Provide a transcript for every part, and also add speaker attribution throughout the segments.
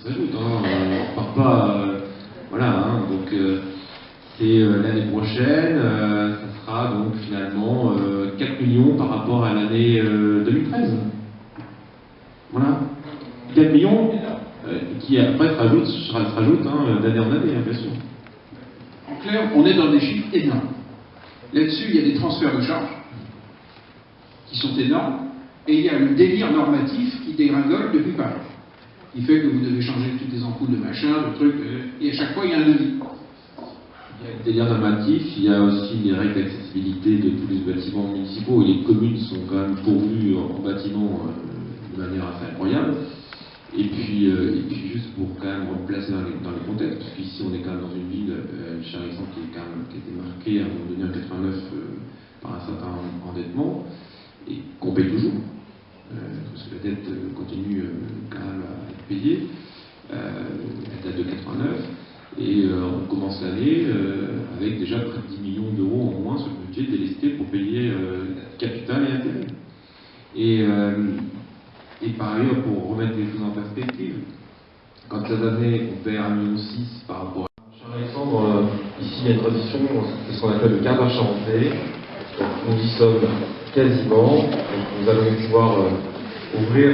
Speaker 1: s'ajoute. On ne repart pas. Voilà, donc c'est l'année prochaine, ça sera donc finalement 4 millions par rapport à l'année 2013. Voilà. 4 millions qui après se rajoutent d'année en année, bien sûr.
Speaker 2: En clair, on est dans des chiffres énormes. Là-dessus, il y a des transferts de charges qui sont énormes, et il y a le délire normatif qui dégringole depuis Paris, qui fait que vous devez changer toutes les ampoules de machin, de trucs, et à chaque fois, il y a un devis.
Speaker 1: Il y a le délire normatif, il y a aussi les règles d'accessibilité de tous les bâtiments municipaux, et les communes sont quand même pourvues en bâtiments de manière assez incroyable. Et puis juste pour quand même replacer dans le contexte, parce qu'ici on est quand même dans une ville, Chère-Aix-en, qui était marquée à un moment donné en 89 par un certain endettement, et qu'on paye toujours, parce que la dette continue quand même à être payée. Elle date de 89, et on commence l'année avec déjà près de 10 millions d'euros en moins sur le budget délesté pour payer capital et intérêt. Et par ailleurs, pour remettre les choses en perspective, quand cette année on perd 1,6 million par rapport à
Speaker 3: Charles-Alexandre, ici il y a une tradition, c'est ce qu'on appelle le quart d'heure charentais. Donc nous y sommes quasiment, donc nous allons pouvoir ouvrir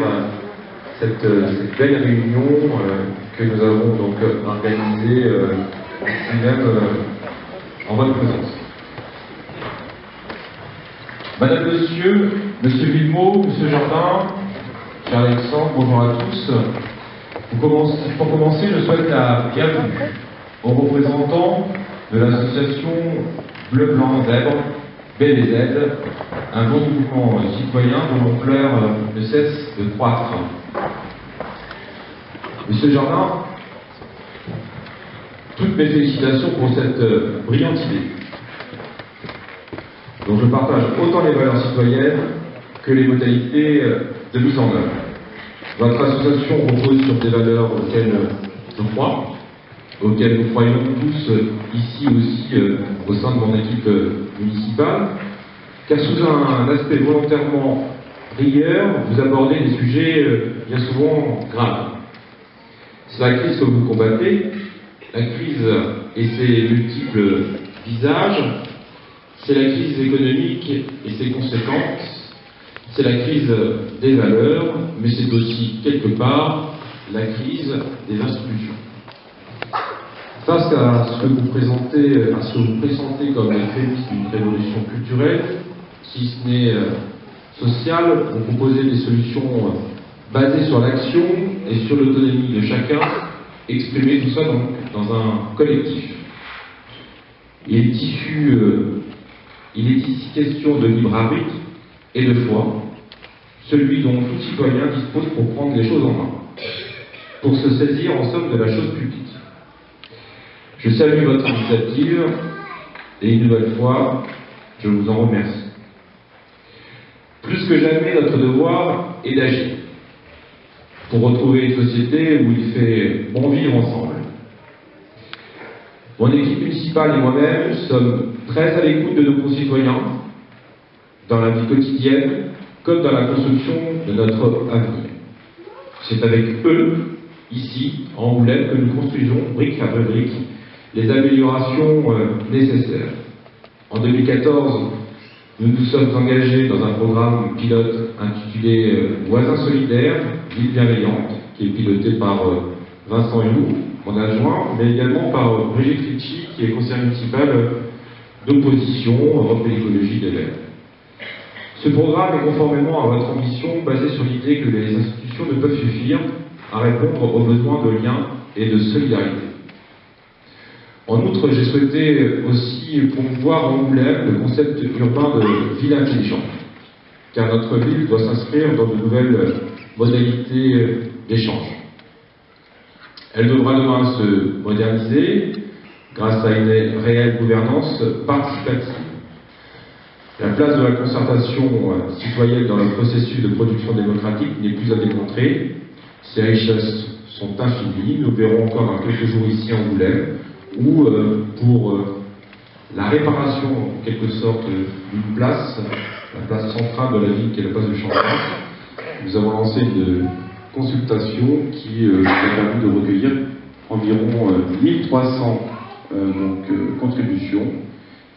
Speaker 3: cette belle réunion que nous avons donc organisée ici même en votre présence. Madame, Monsieur Villemot, Monsieur Jardin, Charles-Alexandre, bonjour à tous. Pour commencer, je souhaite la bienvenue aux représentants de l'association Bleu Blanc Zèbre, BBZ, un bon mouvement citoyen dont l'ampleur ne cesse de croître. Monsieur Jardin, toutes mes félicitations pour cette brillante idée, dont je partage autant les valeurs citoyennes que les modalités de mise en œuvre. Votre association repose sur des valeurs auxquelles je crois, auxquelles nous croyons tous ici aussi au sein de mon équipe municipale, car sous un aspect volontairement rieur, vous abordez des sujets bien souvent graves. C'est la crise que vous combattez, la crise et ses multiples visages, c'est la crise économique et ses conséquences, c'est la crise des valeurs, mais c'est aussi, quelque part, la crise des institutions. Face à ce que vous présentez comme les prémices d'une révolution culturelle, si ce n'est sociale, vous proposez des solutions basées sur l'action et sur l'autonomie de chacun, exprimées tout ça donc dans un collectif. Il est ici question de libre arbitre et de foi, celui dont tout citoyen dispose pour prendre les choses en main, pour se saisir en somme de la chose publique. Je salue votre initiative et une nouvelle fois, je vous en remercie. Plus que jamais, notre devoir est d'agir pour retrouver une société où il fait bon vivre ensemble. Mon équipe municipale et moi-même sommes très à l'écoute de nos concitoyens, dans la vie quotidienne, comme dans la construction de notre avenir. C'est avec eux, ici, en Angoulême, que nous construisons, brique après brique, les améliorations nécessaires. En 2014, nous nous sommes engagés dans un programme pilote intitulé Voisins solidaires, ville bienveillante, qui est piloté par Vincent Hulot, mon adjoint, mais également par Brigitte Ritchie, qui est conseillère municipale d'opposition, Europe et l'écologie des Verts. Ce programme est conformément à votre ambition basée sur l'idée que les institutions ne peuvent suffire à répondre aux besoins de lien et de solidarité. En outre, j'ai souhaité aussi promouvoir en Angoulême le concept urbain de ville intelligente, car notre ville doit s'inscrire dans de nouvelles modalités d'échange. Elle devra demain se moderniser grâce à une réelle gouvernance participative. La place de la concertation citoyenne dans le processus de production démocratique n'est plus à démontrer. Ses richesses sont infinies. Nous verrons encore dans quelques jours ici en Angoulême, où pour la réparation, en quelque sorte, d'une place, la place centrale de la ville qui est la place de Champagne, nous avons lancé
Speaker 4: consultation qui a permis de recueillir environ 1300 contributions,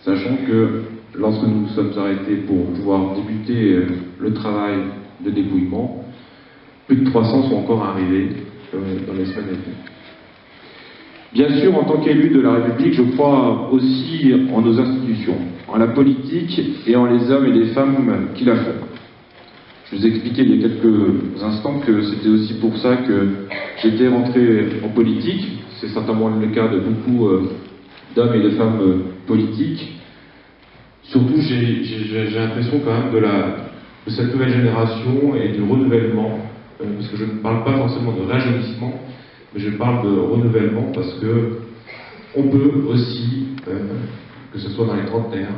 Speaker 4: sachant que lorsque nous nous sommes arrêtés pour pouvoir débuter le travail de dépouillement, plus de 300 sont encore arrivés dans les semaines à venir. Bien sûr, en tant qu'élu de la République, je crois aussi en nos institutions, en la politique et en les hommes et les femmes qui la font. Je vous ai expliqué il y a quelques instants que c'était aussi pour ça que j'étais rentré en politique. C'est certainement le cas de beaucoup d'hommes et de femmes politiques. Surtout, j'ai l'impression quand même de cette nouvelle génération et du renouvellement, parce que je ne parle pas forcément de rajeunissement, mais je parle de renouvellement parce que on peut aussi, que ce soit dans les trentenaires,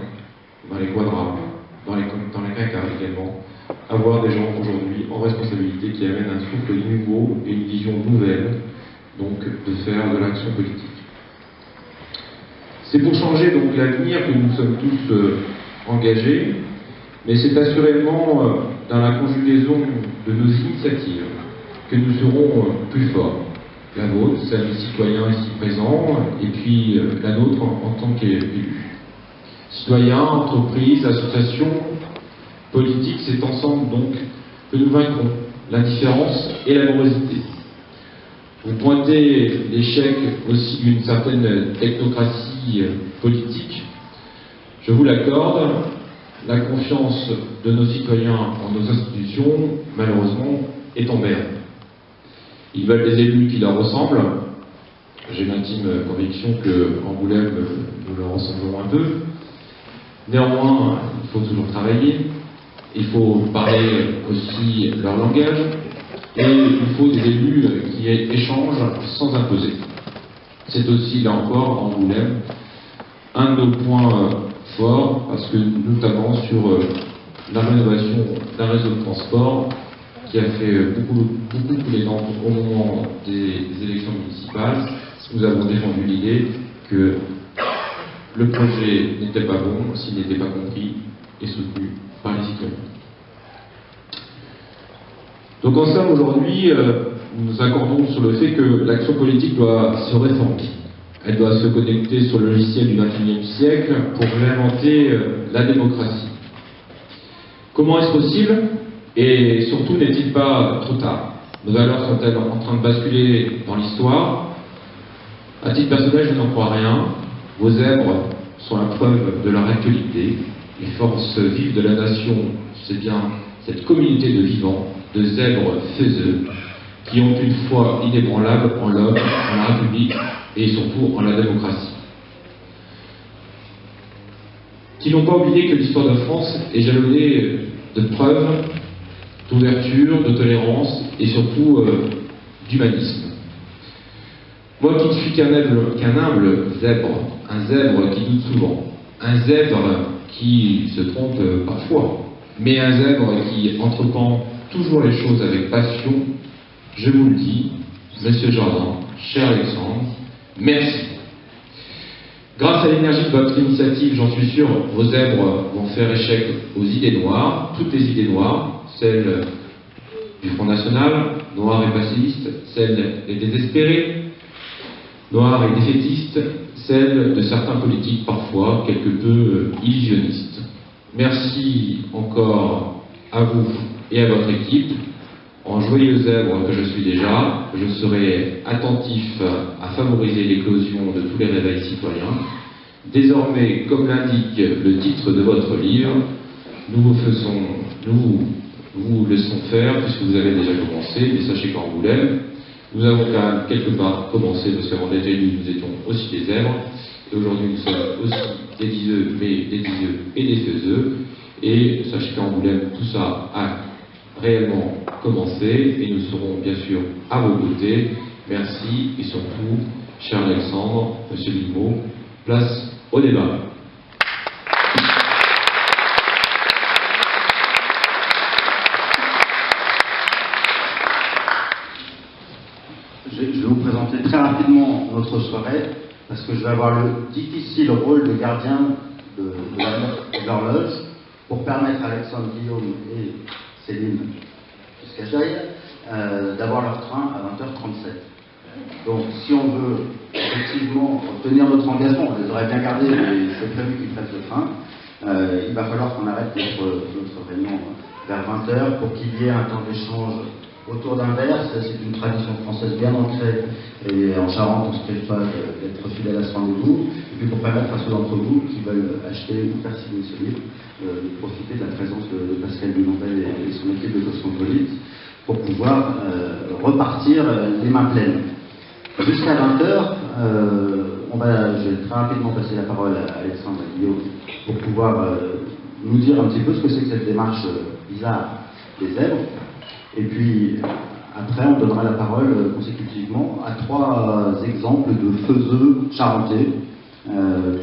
Speaker 4: dans les quadrats, dans les quinquas également, avoir des gens aujourd'hui en responsabilité qui amènent un souffle nouveau et une vision nouvelle, donc de faire de l'action politique. C'est pour changer donc l'avenir que nous sommes tous engagés, mais c'est assurément dans la conjugaison de nos initiatives que nous serons plus forts. La vôtre, celle des citoyens ici présents, et puis la nôtre en tant qu'élus. Citoyens, entreprises, associations, politiques, c'est ensemble donc que nous vaincrons l'indifférence et la morosité. Vous pointez l'échec aussi d'une certaine technocratie politique. Je vous l'accorde, la confiance de nos citoyens en nos institutions, malheureusement, est en berne. Ils veulent des élus qui leur ressemblent. J'ai l'intime conviction qu'en Angoulême, nous leur ressemblons un peu. Néanmoins, il faut toujours travailler. Il faut parler aussi leur langage. Et il faut des élus qui échangent sans imposer. C'est aussi, là encore, en Angoulême, un de nos points forts, parce que notamment sur la rénovation d'un réseau de transport qui a fait beaucoup couler d'encre au moment des élections municipales, nous avons défendu l'idée que le projet n'était pas bon s'il n'était pas compris et soutenu par les citoyens. Donc en somme, aujourd'hui, nous nous accordons sur le fait que l'action politique doit se réformer. Elle doit se connecter sur le logiciel du XXIe siècle pour réinventer la démocratie. Comment est-ce possible ? Et surtout, n'est-il pas trop tard? Nos valeurs sont-elles en train de basculer dans l'histoire? À titre personnel, je n'en crois rien. Vos zèbres sont la preuve de leur actualité. Les forces vives de la nation, c'est bien cette communauté de vivants, de zèbres faiseux, qui ont une foi inébranlable en l'homme, en la République et surtout en la démocratie. Qui n'ont pas oublié que l'histoire de France est jalonnée de preuves, d'ouverture, de tolérance et surtout d'humanisme. Moi qui ne suis qu'un humble zèbre, un zèbre qui doute souvent, un zèbre qui se trompe parfois, mais un zèbre qui entreprend toujours les choses avec passion, je vous le dis, Monsieur Jordan, cher Alexandre, merci. Grâce à l'énergie de votre initiative, j'en suis sûr, vos zèbres vont faire échec aux idées noires, toutes les idées noires, celles du Front National, noires et pacifistes, celles des désespérés, noires et défaitistes, celles de certains politiques parfois quelque peu illusionnistes. Merci encore à vous et à votre équipe. En joyeux zèbre que je suis déjà, je serai attentif à favoriser l'éclosion de tous les réveils citoyens. Désormais, comme l'indique le titre de votre livre, nous vous laissons faire puisque vous avez déjà commencé, mais sachez qu'en Angoulême, nous avons quand même quelque part commencé, parce qu'avant d'être élus, nous étions aussi des zèbres, et aujourd'hui nous sommes aussi des diseux, mais des diseux et des faiseux, et sachez qu'en Angoulême, tout ça a réellement commencé, et nous serons bien sûr à vos côtés. Merci, et surtout, cher Alexandre, Monsieur Guillemot, place au débat.
Speaker 5: Je vais vous présenter très rapidement notre soirée, parce que je vais avoir le difficile rôle de gardien de l'horloge, pour permettre à Alexandre, Guillaume et Céline, jusqu'à Jaille, d'avoir d'avoir leur train à 20h37. Donc si on veut effectivement obtenir notre engagement, on les aurait bien gardés, mais c'est prévu qu'ils prennent le train, il va falloir qu'on arrête notre réunion vers 20h pour qu'il y ait un temps d'échange autour d'un verre. C'est une tradition française bien ancrée, et en Charente on se prive pas d'être fidèle à ce rendez-vous, et puis pour permettre à ceux d'entre vous qui veulent acheter ou faire signer ce livre de profiter de la présence de Pascal Dumontel et son équipe de Cosmopolite pour pouvoir repartir les mains pleines. Jusqu'à 20h, je vais très rapidement passer la parole à Alexandre et Guillaume pour pouvoir nous dire un petit peu ce que c'est que cette démarche bizarre des zèbres. Et puis, après, on donnera la parole consécutivement à 3 exemples de faiseux charentais,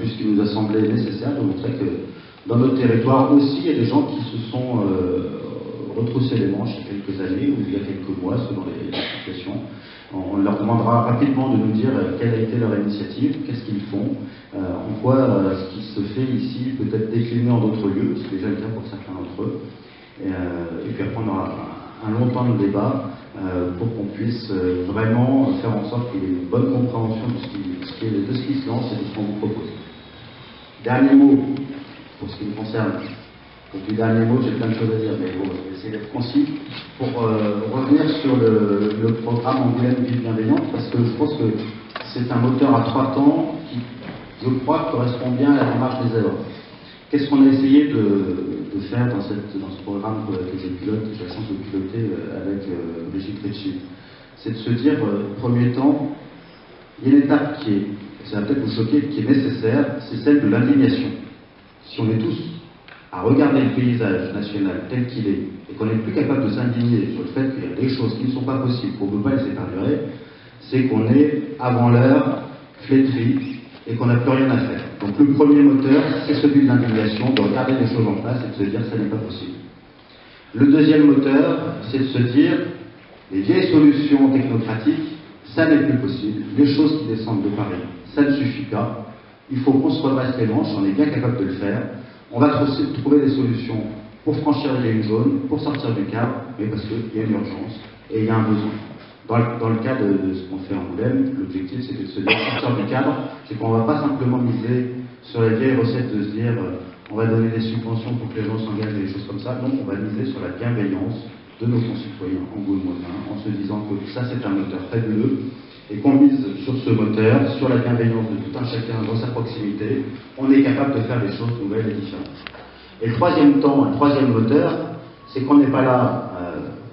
Speaker 5: puisqu'il nous a semblé nécessaire de montrer que dans notre territoire aussi, il y a des gens qui se sont retroussés les manches il y a quelques années, ou il y a quelques mois, selon les situations. On leur demandera rapidement de nous dire quelle a été leur initiative, qu'est-ce qu'ils font, en quoi ce qui se fait ici peut être décliné en d'autres lieux, c'est déjà le cas pour certains d'entre eux. Et puis après, on aura un long temps de débat pour qu'on puisse vraiment faire en sorte qu'il y ait une bonne compréhension de ce qui se lance et de ce qu'on vous propose. Dernier mot, pour ce qui me concerne. Donc, du dernier mot, j'ai plein de choses à dire, mais bon, je vais essayer d'être concis pour revenir sur le programme Angoulême Ville Bienveillante, parce que je pense que c'est un moteur à 3 temps qui, je crois, correspond bien à la démarche des élèves. Qu'est-ce qu'on a essayé de faire dans ce programme que je pilote, que j'ai la chance de piloter avec Brigitte Ritchie? C'est de se dire, premier temps, il y a une étape qui est, ça va peut-être vous choquer, qui est nécessaire, c'est celle de l'indignation. Si on est tous à regarder le paysage national tel qu'il est, et qu'on n'est plus capable de s'indigner sur le fait qu'il y a des choses qui ne sont pas possibles, qu'on ne peut pas laisser perdurer, c'est qu'on est, avant l'heure, flétri, et qu'on n'a plus rien à faire. Donc le premier moteur, c'est celui de l'indignation, de regarder les choses en place et de se dire que ça n'est pas possible. Le deuxième moteur, c'est de se dire, les vieilles solutions technocratiques, ça n'est plus possible. Les choses qui descendent de Paris, ça ne suffit pas. Il faut qu'on se redresse les manches, on est bien capable de le faire. On va trouver des solutions pour franchir les lignes jaunes, pour sortir du cadre, mais parce qu'il y a une urgence et il y a un besoin. Dans le cas de ce qu'on fait en Angoulême, l'objectif c'est de se dire sortir du cadre, c'est qu'on ne va pas simplement miser sur les vieilles recettes de se dire on va donner des subventions pour que les gens s'engagent et des choses comme ça. Non, on va miser sur la bienveillance de nos concitoyens angoulemoisins en se disant que ça c'est un moteur fabuleux et qu'on mise sur ce moteur, sur la bienveillance de tout un chacun dans sa proximité, on est capable de faire des choses nouvelles et différentes. Et le troisième temps, le troisième moteur, c'est qu'on n'est pas là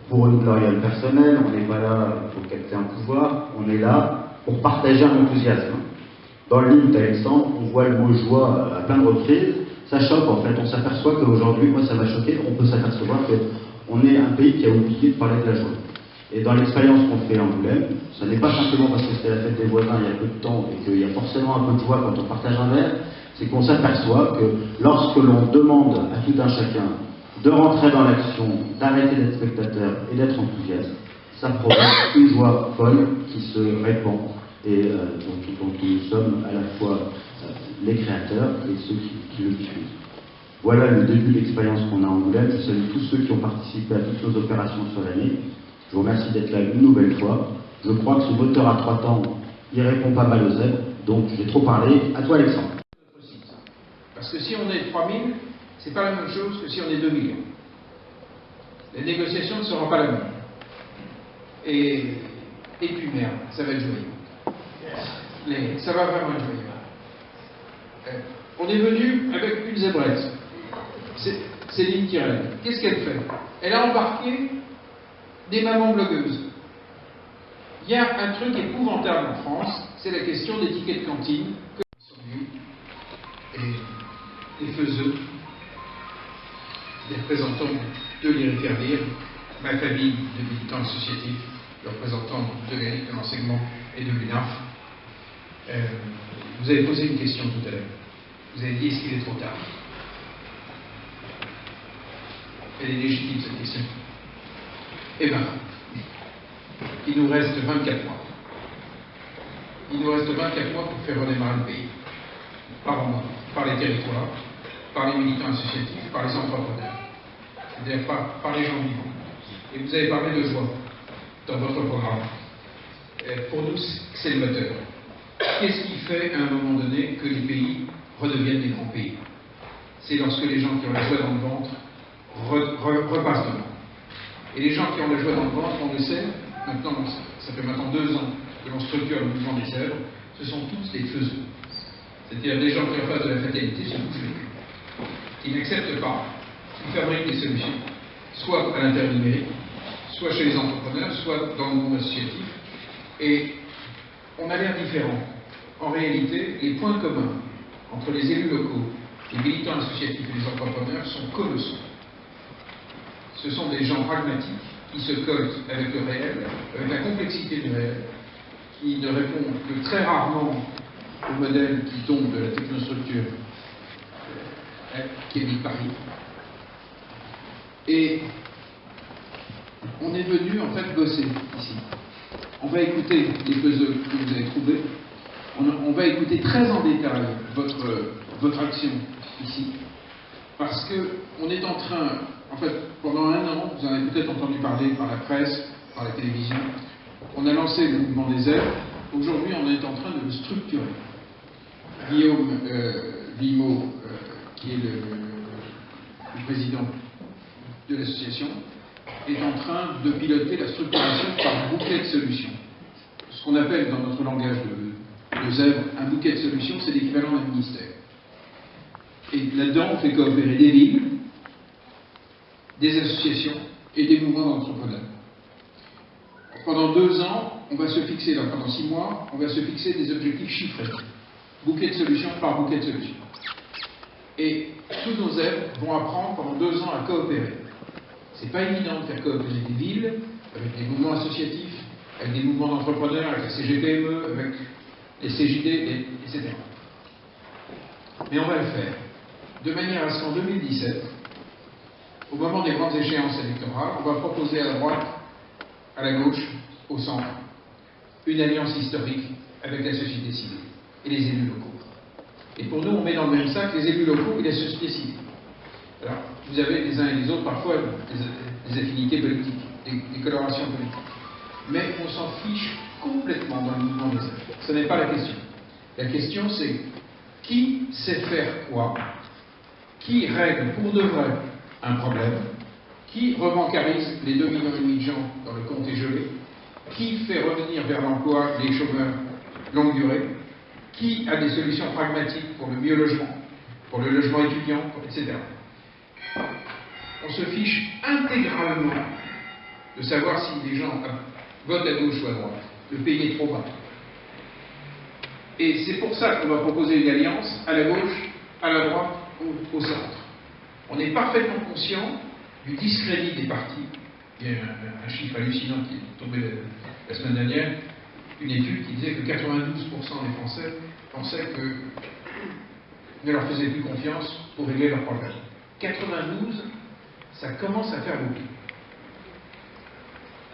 Speaker 5: pour une gloriole personnelle, on n'est pas là pour capter un pouvoir, on est là pour partager un enthousiasme. Dans le livre d'Alexandre, on voit le mot joie à plein de reprises, ça choque en fait, on s'aperçoit qu'aujourd'hui, moi ça m'a choqué, on peut s'apercevoir qu'on est un pays qui a oublié de parler de la joie. Et dans l'expérience qu'on fait en Angoulême, ce n'est pas simplement parce que c'était la fête des voisins il y a peu de temps et qu'il y a forcément un peu de joie quand on partage un verre, c'est qu'on s'aperçoit que lorsque l'on demande à tout un chacun de rentrer dans l'action, d'arrêter d'être spectateur et d'être enthousiaste, ça provoque une joie folle qui se répand et dont nous sommes à la fois les créateurs et ceux qui le diffusent. Voilà le début de l'expérience qu'on a en Angoulême. Je salue tous ceux qui ont participé à toutes nos opérations sur l'année. Je vous remercie d'être là une nouvelle fois. Je crois que ce moteur à 3 temps, il répond pas mal aux zèbres, donc j'ai trop parlé. À toi Alexandre.
Speaker 2: Parce que si on est 3000, c'est pas la même chose que si on est 2 millions. Les négociations ne seront pas la même. Et puis merde, ça va être joyeux. Ça va vraiment être joyeux. On est venu avec une zébrette. C'est Céline Tirel. Qu'est-ce qu'elle fait? Elle a embarqué des mamans blogueuses. Il y a un truc épouvantable en France, c'est la question des tickets de cantine que sont venus et les faiseux, des représentants de l'IRIFERDIR, ma famille de militants associatifs, le représentant de l'élite de l'enseignement et de l'UNAF. Vous avez posé une question tout à l'heure. Vous avez dit, est-ce qu'il est trop tard? Elle est légitime, cette question. Eh bien, il nous reste 24 mois. Il nous reste 24 mois pour faire redémarrer le pays. Par les territoires, par les militants associatifs, par les entrepreneurs. C'est-à-dire par les gens vivants. Et vous avez parlé de joie. dans votre programme. Pour nous, c'est le moteur. Qu'est-ce qui fait à un moment donné que les pays redeviennent des grands pays? C'est lorsque les gens qui ont la joie dans le ventre repassent devant. Et les gens qui ont la joie dans le ventre, on le sait, maintenant, ça fait maintenant 2 ans que l'on structure le mouvement des Sèvres, ce sont tous des faiseux. C'est-à-dire des gens qui en face de la fatalité se bouffent les culs, qui n'acceptent pas, qui fabriquent des solutions, soit à l'intérieur numérique, soit chez les entrepreneurs, soit dans le monde associatif. Et on a l'air différent. En réalité, les points communs entre les élus locaux, les militants associatifs et les entrepreneurs sont colossaux. Ce sont des gens pragmatiques qui se collent avec le réel, avec la complexité du réel, qui ne répondent que très rarement au modèle qui tombe de la technostructure qui habite Paris. Et on est venu en fait bosser ici. On va écouter les puzzles que vous avez trouvés. On va écouter très en détail votre action ici. Parce qu'on est en train, en fait, pendant 1 an, vous en avez peut-être entendu parler par la presse, par la télévision, on a lancé le mouvement des ailes. Aujourd'hui, on est en train de le structurer. Guillaume Vimot, qui est le président de l'association, est en train de piloter la structuration par bouquet de solutions. Ce qu'on appelle dans notre langage de zèbre, un bouquet de solutions, c'est l'équivalent d'un ministère. Et là-dedans, on fait coopérer des villes, des associations et des mouvements d'entrepreneurs. Pendant 2 ans, on va se fixer, pendant 6 mois, on va se fixer des objectifs chiffrés. Bouquet de solutions par bouquet de solutions. Et tous nos zèbres vont apprendre pendant 2 ans à coopérer. C'est pas évident de faire coopérer des villes, avec des mouvements associatifs, avec des mouvements d'entrepreneurs, avec la CGPME, avec les CJD, etc. Mais on va le faire. De manière à ce qu'en 2017, au moment des grandes échéances électorales, on va proposer à la droite, à la gauche, au centre, une alliance historique avec la société civile et les élus locaux. Et pour nous, on met dans le même sac les élus locaux et la société civile. Alors, vous avez les uns et les autres parfois des affinités politiques, des colorations politiques. Mais on s'en fiche complètement dans le mouvement des ailes. Ce n'est pas la question. La question, c'est qui sait faire quoi, qui règle pour de vrai un problème, qui rebancarise les 2,5 millions de gens dans le compte est gelé, qui fait revenir vers l'emploi les chômeurs longue durée, qui a des solutions pragmatiques pour le mieux logement, pour le logement étudiant, etc. On se fiche intégralement de savoir si les gens votent à gauche ou à droite. Le pays est trop bas. Et c'est pour ça qu'on va proposer une alliance à la gauche, à la droite, au centre. On est parfaitement conscient du discrédit des partis. Il y a un chiffre hallucinant qui est tombé la semaine dernière, une étude qui disait que 92% des Français pensaient que ne leur faisaient plus confiance pour régler leurs problèmes. 92, ça commence à faire beaucoup.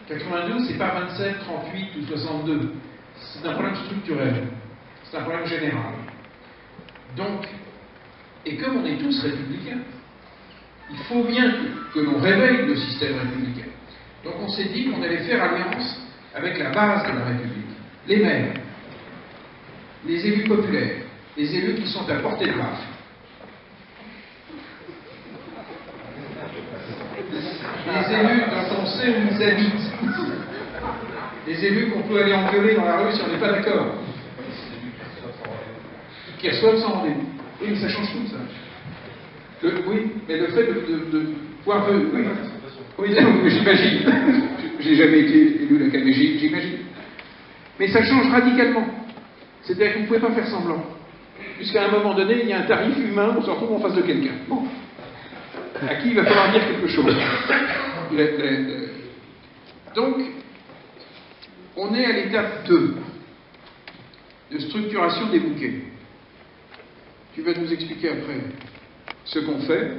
Speaker 2: 92, c'est pas 27, 38 ou 62. C'est un problème structurel. C'est un problème général. Donc, et comme on est tous républicains, il faut bien que l'on réveille le système républicain. Donc on s'est dit qu'on allait faire alliance avec la base de la République. Les maires, les élus populaires, les élus qui sont à portée de baffe. Les élus dont on sait où ils habitent. Les élus qu'on peut aller engueuler dans la rue si on n'est pas d'accord. Qui reçoivent sans rendez-vous. Oui, mais ça change tout, ça. Oui, mais le fait de pouvoir... Oui, j'imagine. J'ai jamais été élu local, mais j'imagine. Mais ça change radicalement. C'est-à-dire que vous ne pouvez pas faire semblant. Puisqu'à un moment donné, il y a un tarif humain, on se retrouve en face de quelqu'un. Bon. À qui il va falloir dire quelque chose. Donc, on est à l'étape 2 de structuration des bouquets. Tu vas nous expliquer après ce qu'on fait.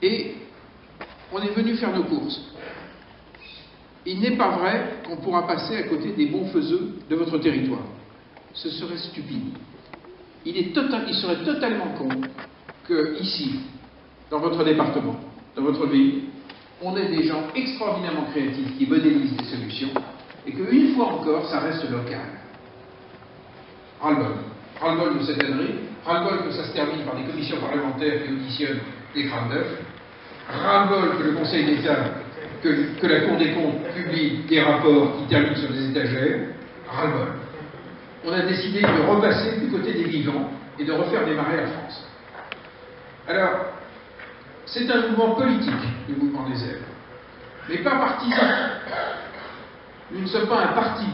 Speaker 2: Et on est venu faire nos courses. Il n'est pas vrai qu'on pourra passer à côté des bons faiseux de votre territoire. Ce serait stupide. Il serait totalement con que ici, dans votre département, dans votre ville, on est des gens extraordinairement créatifs qui modélisent des solutions, et qu'une fois encore, ça reste local. Ras-le-bol. Ras-le-bol de cette ânerie, ras-le-bol que ça se termine par des commissions parlementaires qui auditionnent des crânes d'œufs, ras-le-bol que le Conseil d'État, que la Cour des comptes publie des rapports qui terminent sur des étagères, ras-le-bol. On a décidé de repasser du côté des vivants et de refaire démarrer la France. Alors, c'est un mouvement politique, le mouvement des ailes, mais pas partisan. Nous ne sommes pas un parti.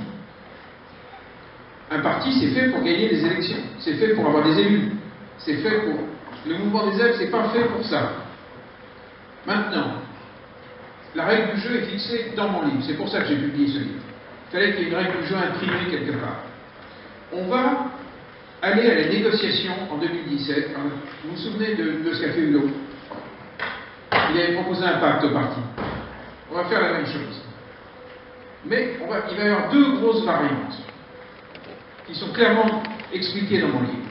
Speaker 2: Un parti, c'est fait pour gagner des élections, c'est fait pour avoir des élus, c'est fait pour... Le mouvement des ailes, c'est pas fait pour ça. Maintenant, la règle du jeu est fixée dans mon livre, c'est pour ça que j'ai publié ce livre. Il fallait qu'il y ait une règle du jeu imprimée quelque part. On va aller à la négociation en 2017. Vous vous souvenez de ce qu'a fait Hulot? Il avait proposé un pacte au parti. On va faire la même chose. Mais il va y avoir deux grosses variantes qui sont clairement expliquées dans mon livre.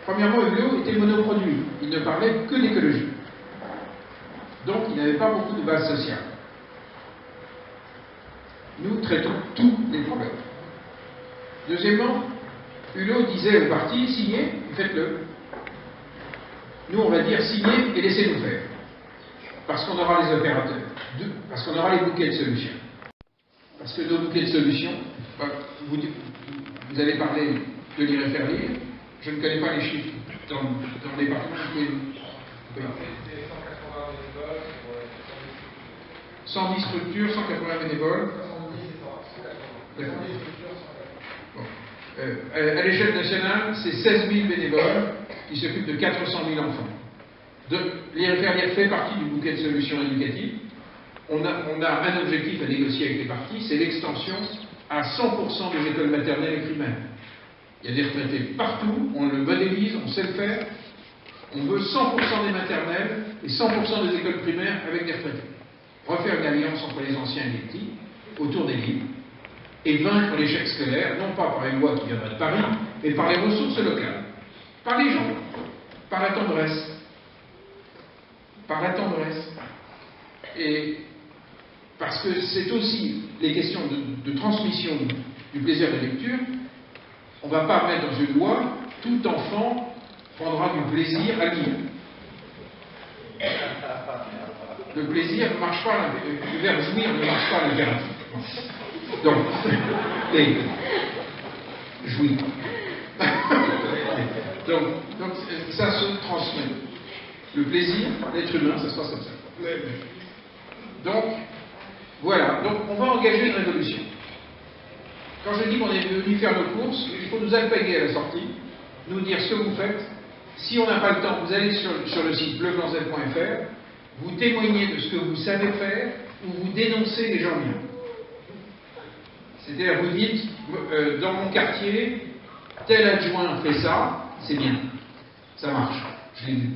Speaker 2: Premièrement, Hulot était monoproduit. Il ne parlait que d'écologie. Donc, il n'avait pas beaucoup de base sociale. Nous traitons tous les problèmes. Deuxièmement, Hulot disait au parti, signez, faites-le. Nous, on va dire, signez et laissez-nous faire. Parce qu'on aura les opérateurs. Parce qu'on aura les bouquets de solutions. Parce que nos bouquets de solutions, vous avez parlé de lire et faire lire, je ne connais pas les chiffres dans le département. 110 structures, 180 bénévoles. D'accord. Bon. À l'échelle nationale, c'est 16 000 bénévoles qui s'occupent de 400 000 enfants. Lire et faire lire fait partie du bouquet de solutions éducatives. On a un objectif à négocier avec les partis, c'est l'extension à 100% des écoles maternelles et primaires. Il y a des retraités partout, on le modélise, on sait le faire. On veut 100% des maternelles et 100% des écoles primaires avec des retraités. Refaire une alliance entre les anciens et les petits, autour des livres, et vaincre l'échec scolaire, non pas par une loi qui viendrait de Paris, mais par les ressources locales, par les gens, par la tendresse. Par la tendresse. Et parce que c'est aussi les questions de transmission du plaisir de lecture. On ne va pas mettre dans une loi, tout enfant prendra du plaisir à lire. Le plaisir ne marche pas, le verbe jouir ne marche pas à l'impératif. Donc, jouir. donc, ça se transmet. Le plaisir, l'être humain, ça se passe comme ça. Donc, voilà. Donc, on va engager une révolution. Quand je dis qu'on est venu faire nos courses, il faut nous alpaguer à la sortie, nous dire ce que vous faites. Si on n'a pas le temps, vous allez sur le site bleublancz.fr, vous témoignez de ce que vous savez faire, ou vous dénoncez les gens bien. C'est-à-dire, vous dites, dans mon quartier, tel adjoint fait ça, c'est bien. Ça marche. Je l'ai vu.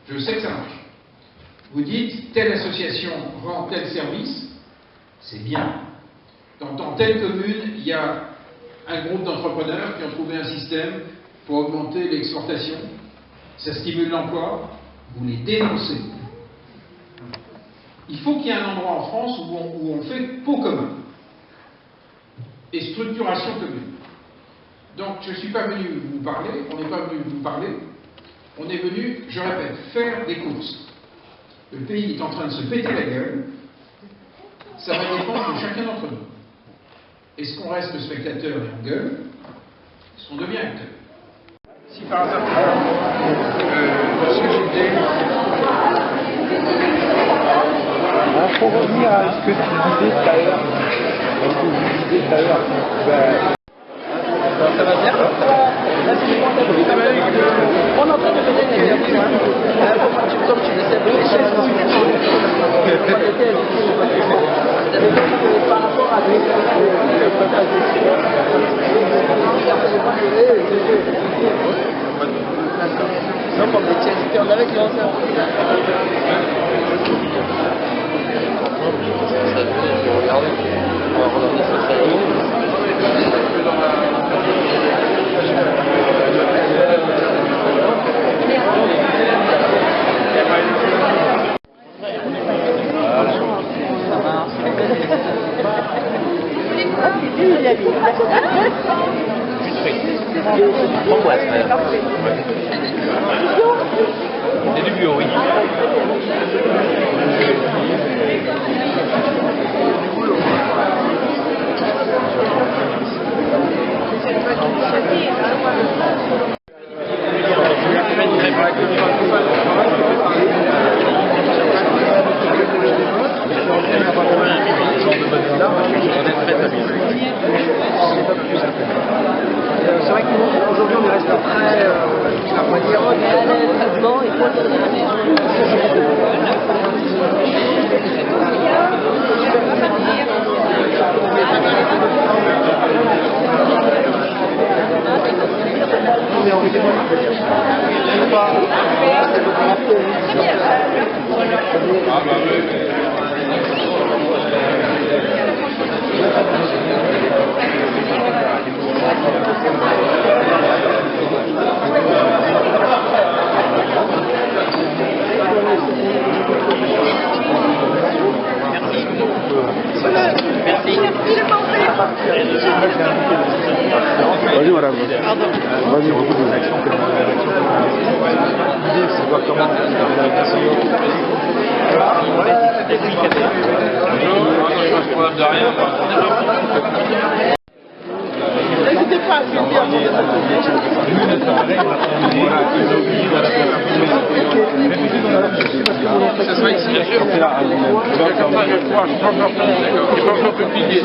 Speaker 2: Je sais que ça marche. Vous dites, telle association rend tel service, c'est bien. Dans telle commune, il y a un groupe d'entrepreneurs qui ont trouvé un système pour augmenter l'exportation. Ça stimule l'emploi. Vous les dénoncez. Il faut qu'il y ait un endroit en France où on fait pot commun et structuration commune. Donc, je ne suis pas venu vous parler, on n'est pas venu vous parler, on est venu, je répète, faire des courses. Le pays est en train de se péter la gueule, ça va dépendre de chacun d'entre nous. Est-ce qu'on reste spectateur et on gueule? Est-ce qu'on devient acteur? Si par hasard, ce que j'étais...
Speaker 6: Pour revenir à ce que tu disais tout à l'heure, ça va bien? Là, c'est bon, on est en train de donner des versions. Comme tu le sais, les chaises sont par rapport à non, comme des chaises, on avait qui lancé un peu. Regardez, on va regarder ça. Il a mis.
Speaker 7: C'est du bio, oui.
Speaker 6: C'est vrai qu'aujourd'hui on reste très, on va dire, traitement et
Speaker 8: Vas-y madame. Vas-y, on retrouve des actions que l'idée c'est de voir comment
Speaker 6: n'hésitez pas à filmer avant
Speaker 2: Ça sera ici, bien sûr. C'est là. Je pas encore publié.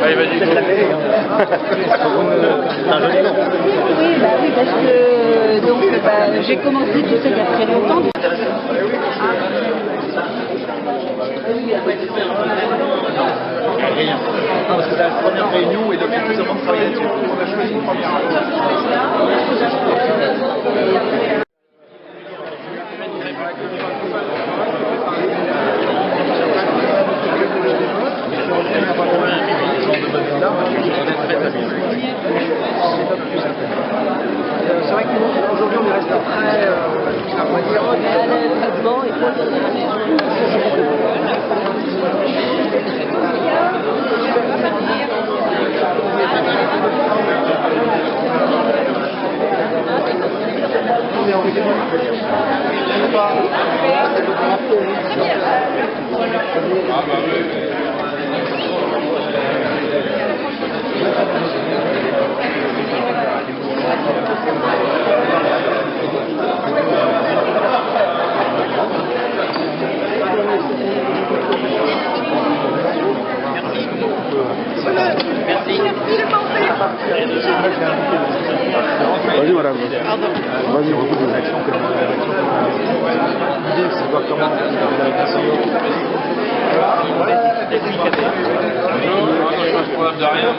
Speaker 2: Allez, vas-y.
Speaker 9: Oui, parce que donc, j'ai commencé tout ça il y a très longtemps.
Speaker 8: rien. Non, parce que c'est la première réunion et donc il y a plus de monde travailler là-dessus. On a choisi une première.
Speaker 6: C'est vrai qu'aujourd'hui on est resté très, on va dire, traitement et
Speaker 8: Vas-y madame. Vas-y, on retrouve des actions que l'idée c'est de voir comment
Speaker 2: Non, je pense pas de rien.